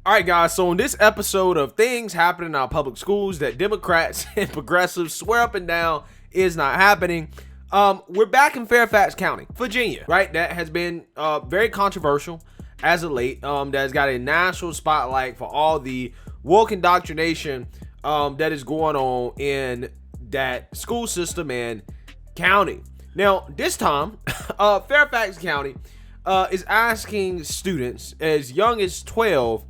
All right, guys, so in this episode of things happening in our public schools that Democrats and progressives swear up and down is not happening, we're back in Fairfax County, Virginia, right? That has been very controversial as of late. That has got a national spotlight for all the woke indoctrination that is going on in that school system and county. Now, this time, Fairfax County is asking students as young as 12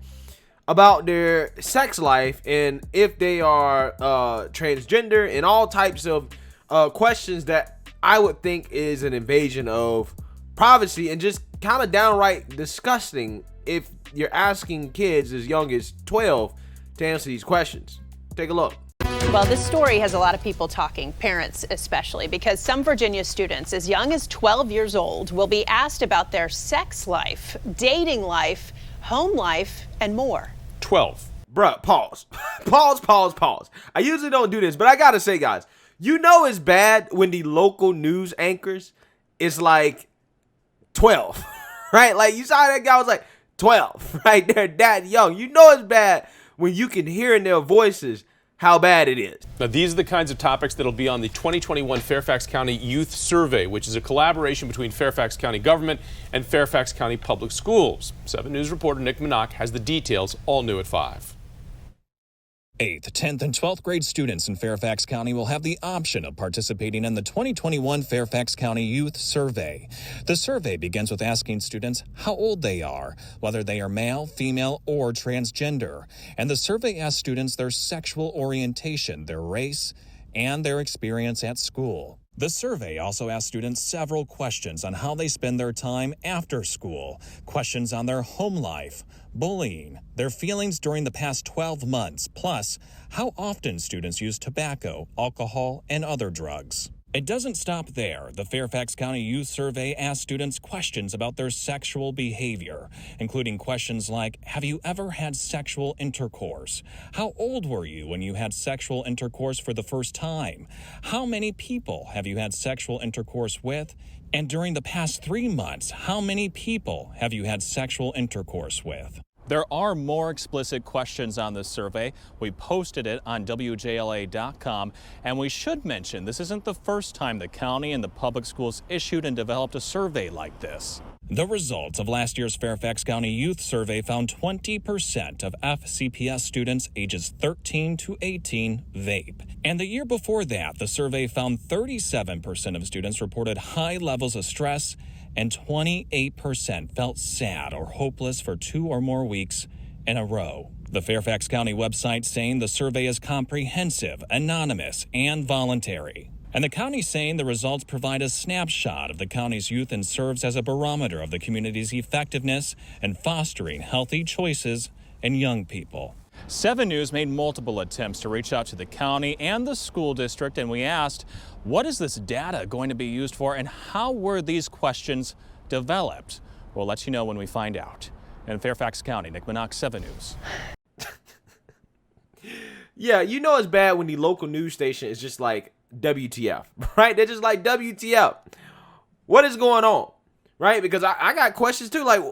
about their sex life and if they are transgender and all types of questions that I would think is an invasion of privacy and just kind of downright disgusting if you're asking kids as young as 12 to answer these questions. Take a look. Well, this story has a lot of people talking, parents especially, because some Virginia students as young as 12 years old will be asked about their sex life, dating life, home life, and more. 12. Bruh, pause. Pause. I usually don't do this, but I gotta say, guys, you know it's bad when the local news anchors is like 12, right? Like, you saw that guy was like 12, right? They're that young. You know it's bad when you can hear in their voices how bad it is. Now, these are the kinds of topics that'll be on the 2021 Fairfax County Youth Survey, which is a collaboration between Fairfax County government and Fairfax County Public Schools. 7 News reporter Nick Minock has the details, all new at 5. 8th, 10th, and 12th grade students in Fairfax County will have the option of participating in the 2021 Fairfax County Youth Survey. The survey begins with asking students how old they are, whether they are male, female, or transgender. And the survey asks students their sexual orientation, their race, and their experience at school. The survey also asks students several questions on how they spend their time after school, questions on their home life, bullying, their feelings during the past 12 months, plus how often students use tobacco, alcohol, and other drugs. It doesn't stop there. The Fairfax County Youth Survey asks students questions about their sexual behavior, including questions like, have you ever had sexual intercourse? How old were you when you had sexual intercourse for the first time? How many people have you had sexual intercourse with? And during the past 3 months, how many people have you had sexual intercourse with? There are more explicit questions on this survey. We posted it on WJLA.com, and we should mention this isn't the first time the county and the public schools issued and developed a survey like this. The results of last year's Fairfax County Youth Survey found 20% of FCPS students ages 13 to 18 vape. And the year before that, the survey found 37% of students reported high levels of stress and 28% felt sad or hopeless for 2 or more weeks in a row. The Fairfax County website saying the survey is comprehensive, anonymous, and voluntary. And the county saying the results provide a snapshot of the county's youth and serves as a barometer of the community's effectiveness in fostering healthy choices in young people. 7 News made multiple attempts to reach out to the county and the school district, and we asked, what is this data going to be used for, and how were these questions developed? We'll let you know when we find out. In Fairfax County, Nick Minock, 7 News. Yeah, you know it's bad when the local news station is just like WTF, right? They're just like WTF. What is going on, right? Because I got questions too, like,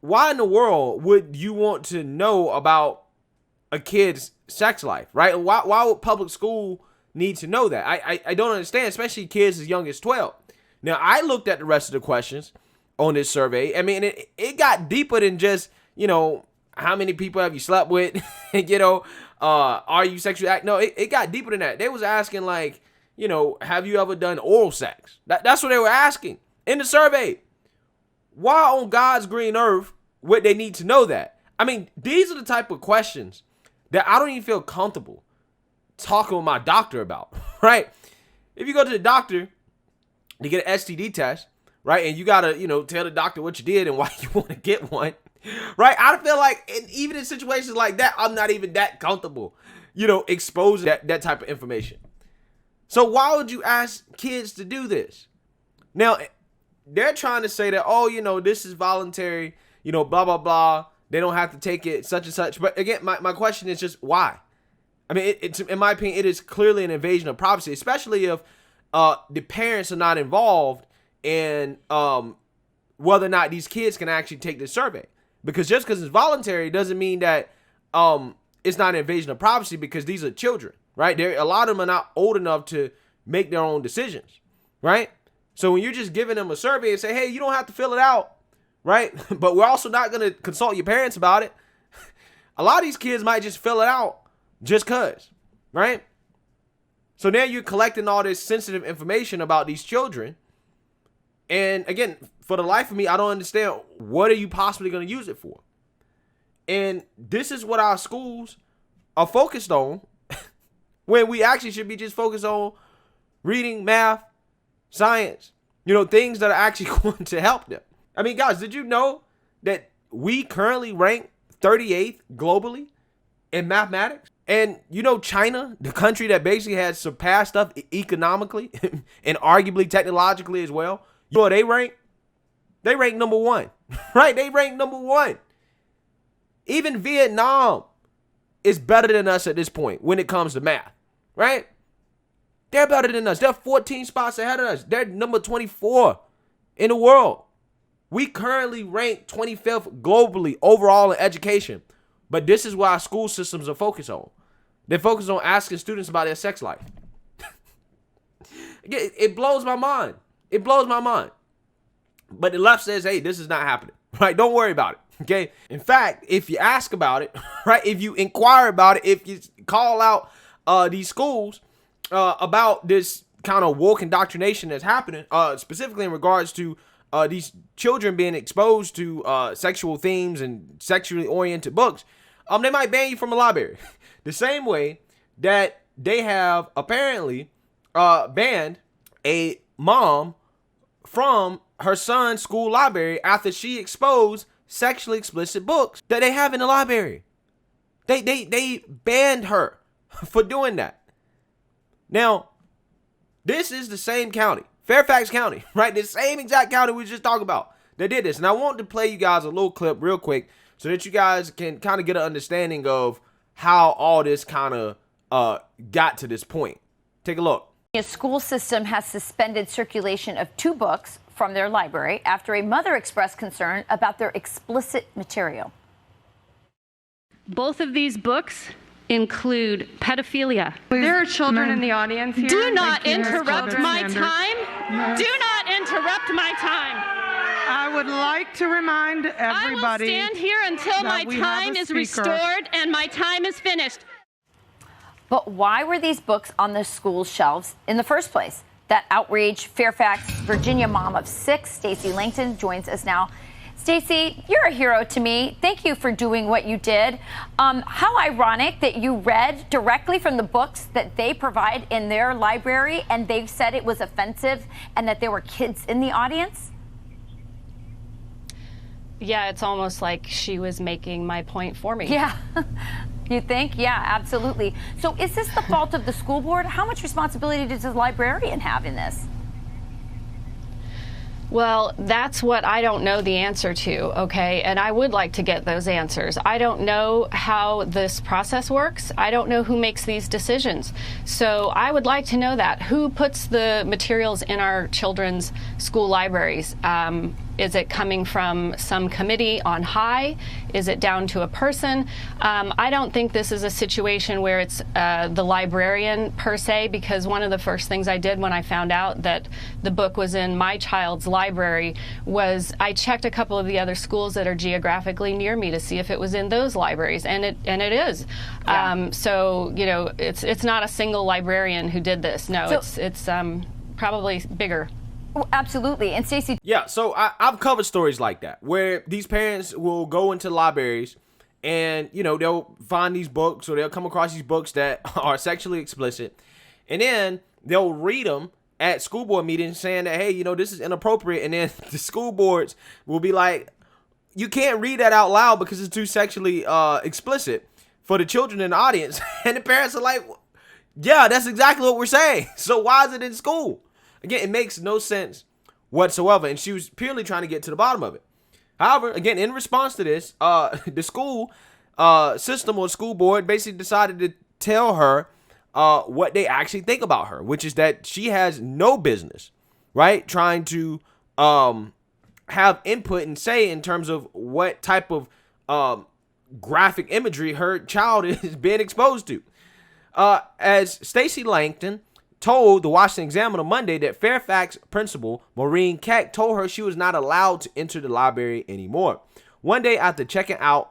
why in the world would you want to know about a kid's sex life, right? Why would public school need to know that? I don't understand, especially kids as young as 12. Now, I looked at the rest of the questions on this survey. I mean, it got deeper than just, how many people have you slept with? Are you sexually active? No, it got deeper than that. They was asking like, have you ever done oral sex? That's what they were asking in the survey. Why on God's green earth would they need to know that? I mean, these are the type of questions that I don't even feel comfortable talking with my doctor about, right? If you go to the doctor to get an STD test, right, and you got to, tell the doctor what you did and why you want to get one, right? I feel like, and even in situations like that, I'm not even that comfortable, exposing that type of information. So why would you ask kids to do this? Now, they're trying to say that, this is voluntary, blah, blah, blah. They don't have to take it, such and such. But again, my question is just why? I mean, it's in my opinion, it is clearly an invasion of privacy, especially if the parents are not involved in whether or not these kids can actually take this survey. Because just because it's voluntary doesn't mean that it's not an invasion of privacy, because these are children, right? A lot of them are not old enough to make their own decisions, right? So when you're just giving them a survey and say, hey, you don't have to fill it out, right? But we're also not going to consult your parents about it. A lot of these kids might just fill it out just because, right? So now you're collecting all this sensitive information about these children. And again, for the life of me, I don't understand, what are you possibly going to use it for? And this is what our schools are focused on when we actually should be just focused on reading, math, science, things that are actually going to help them. I mean, guys, did you know that we currently rank 38th globally in mathematics? And China, the country that basically has surpassed us economically and arguably technologically as well, they rank? They rank number 1, right? They rank number 1. Even Vietnam is better than us at this point when it comes to math, right? They're better than us. They're 14 spots ahead of us. They're number 24 in the world. We currently rank 25th globally overall in education. But this is what our school systems are focused on. They're focused on asking students about their sex life. It blows my mind. It blows my mind. But the left says, hey, this is not happening, right? Don't worry about it, okay? In fact, if you ask about it, right, if you inquire about it, if you call out these schools about this kind of woke indoctrination that's happening, specifically in regards to these children being exposed to sexual themes and sexually oriented books, they might ban you from a library. The same way that they have apparently banned a mom from her son's school library after she exposed sexually explicit books that they have in the library. They banned her for doing that. Now, this is the same county, Fairfax County, right? The same exact county we just talked about that did this. And I want to play you guys a little clip real quick so that you guys can kind of get an understanding of how all this kind of got to this point. Take a look. A school system has suspended circulation of 2 books from their library after a mother expressed concern about their explicit material. Both of these books include pedophilia. There are children in the audience here. Do not interrupt my time. Do not interrupt my time. I would like to remind everybody. I will stand here until my time is restored and my time is finished. But why were these books on the school shelves in the first place? That outraged Fairfax, Virginia mom of 6, Stacey Langton, joins us now. Stacey, you're a hero to me. Thank you for doing what you did. How ironic that you read directly from the books that they provide in their library, and they said it was offensive and that there were kids in the audience. Yeah, it's almost like she was making my point for me. Yeah. You think? Yeah, absolutely. So is this the fault of the school board? How much responsibility does the librarian have in this? Well, that's what I don't know the answer to, okay? And I would like to get those answers. I don't know how this process works. I don't know who makes these decisions. So I would like to know that. Who puts the materials in our children's school libraries? Is it coming from some committee on high? Is it down to a person? I don't think this is a situation where it's the librarian per se, because one of the first things I did when I found out that the book was in my child's library was I checked a couple of the other schools that are geographically near me to see if it was in those libraries, and it is. Yeah. So it's not a single librarian who did this. No, so, it's probably bigger. Oh, absolutely. And Stacey. Yeah, so I've covered stories like that where these parents will go into libraries and, they'll find these books, or they'll come across these books that are sexually explicit, and then they'll read them at school board meetings saying that, hey, this is inappropriate. And then the school boards will be like, you can't read that out loud because it's too sexually explicit for the children in the audience. And the parents are like, yeah, that's exactly what we're saying. So why is it in school? Again, it makes no sense whatsoever, and she was purely trying to get to the bottom of it. However, again, in response to this, the school system or school board basically decided to tell her what they actually think about her, which is that she has no business, right, trying to have input and say in terms of what type of graphic imagery her child is being exposed to. As Stacey Langton told the Washington Examiner Monday that Fairfax principal Maureen Keck told her she was not allowed to enter the library anymore. One day after checking out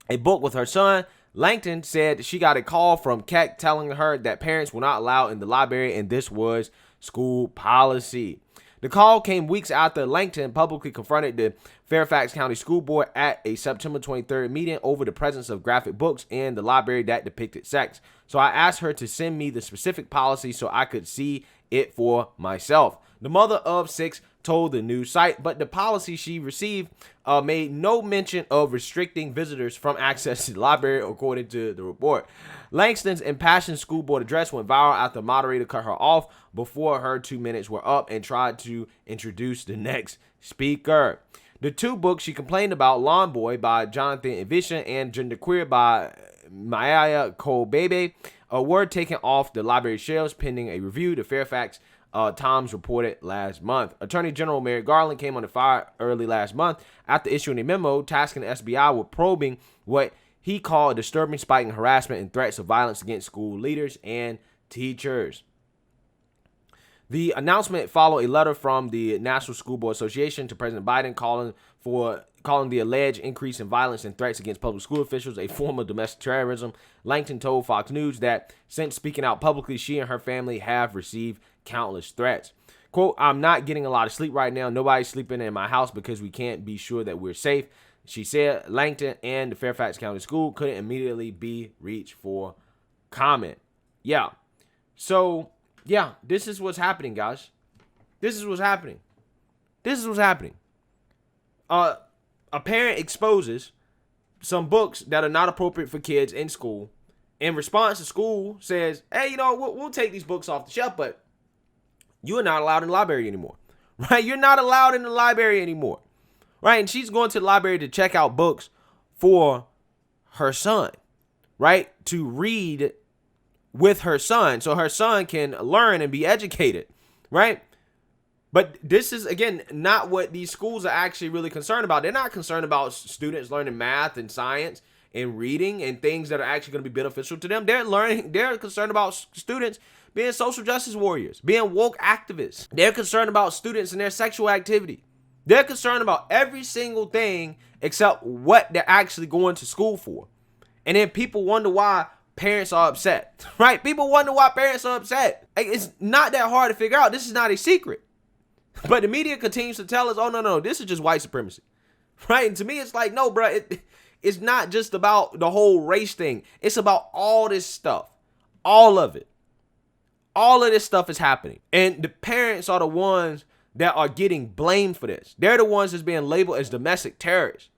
a book with her son, Langton said she got a call from Keck telling her that parents were not allowed in the library and this was school policy. The call came weeks after Langton publicly confronted the Fairfax County School Board at a September 23rd meeting over the presence of graphic books in the library that depicted sex. So I asked her to send me the specific policy so I could see it for myself. The mother of 6 told the news site, but the policy she received made no mention of restricting visitors from access to the library, according to the report. Langston's impassioned school board address went viral after the moderator cut her off before her 2 minutes were up and tried to introduce the next speaker. The 2 books she complained about, Lawn Boy by Jonathan Evishan and Genderqueer by Maya Kolbebe, were taken off the library shelves pending a review, the Fairfax Times reported last month. Attorney General Merrick Garland came on the fire early last month after issuing a memo tasking the SBI with probing what he called a disturbing spike in harassment and threats of violence against school leaders and teachers. The announcement followed a letter from the National School Board Association to President Biden calling the alleged increase in violence and threats against public school officials a form of domestic terrorism. Langton told Fox News that since speaking out publicly, she and her family have received countless threats. Quote, I'm not getting a lot of sleep right now. Nobody's sleeping in my house because we can't be sure that we're safe. She said Langton and the Fairfax County School couldn't immediately be reached for comment. Yeah. So, yeah, this is what's happening, guys. This is what's happening. A parent exposes some books that are not appropriate for kids in school. In response, the school says, hey, we'll take these books off the shelf, but you are not allowed in the library anymore, right? You're not allowed in the library anymore, right? And she's going to the library to check out books for her son, right? To read with her son so her son can learn and be educated, right? But this is, again, not what these schools are actually really concerned about. They're not concerned about students learning math and science and reading and things that are actually going to be beneficial to them. They're concerned about students being social justice warriors, being woke activists. They're concerned about students and their sexual activity. They're concerned about every single thing except what they're actually going to school for. And then people wonder why parents are upset, right? People wonder why parents are upset. It's not that hard to figure out. This is not a secret. But the media continues to tell us, oh, no, this is just white supremacy, right? And to me, it's like, no, bro, it's not just about the whole race thing. It's about all this stuff, all of it. All of this stuff is happening. And the parents are the ones that are getting blamed for this. They're the ones that's being labeled as domestic terrorists.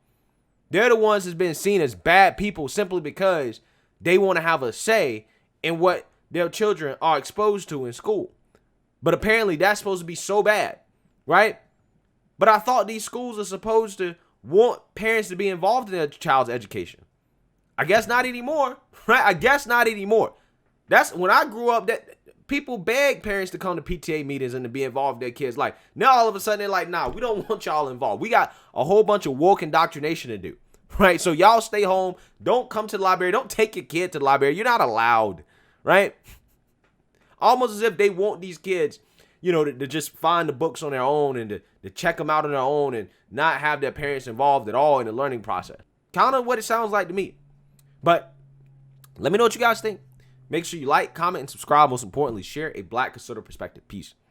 They're the ones that's been seen as bad people simply because they want to have a say in what their children are exposed to in school. But apparently that's supposed to be so bad, right? But I thought these schools are supposed to want parents to be involved in their child's education. I guess not anymore, right? I guess not anymore. That's when I grew up, that people begged parents to come to PTA meetings and to be involved in their kids' life. Now all of a sudden they're like, nah, we don't want y'all involved. We got a whole bunch of woke indoctrination to do, right? So y'all stay home. Don't come to the library. Don't take your kid to the library. You're not allowed, right? Almost as if they want these kids, to just find the books on their own and to check them out on their own and not have their parents involved at all in the learning process. Kind of what it sounds like to me. But let me know what you guys think. Make sure you like, comment, and subscribe. Most importantly, share a Black conservative perspective. Peace.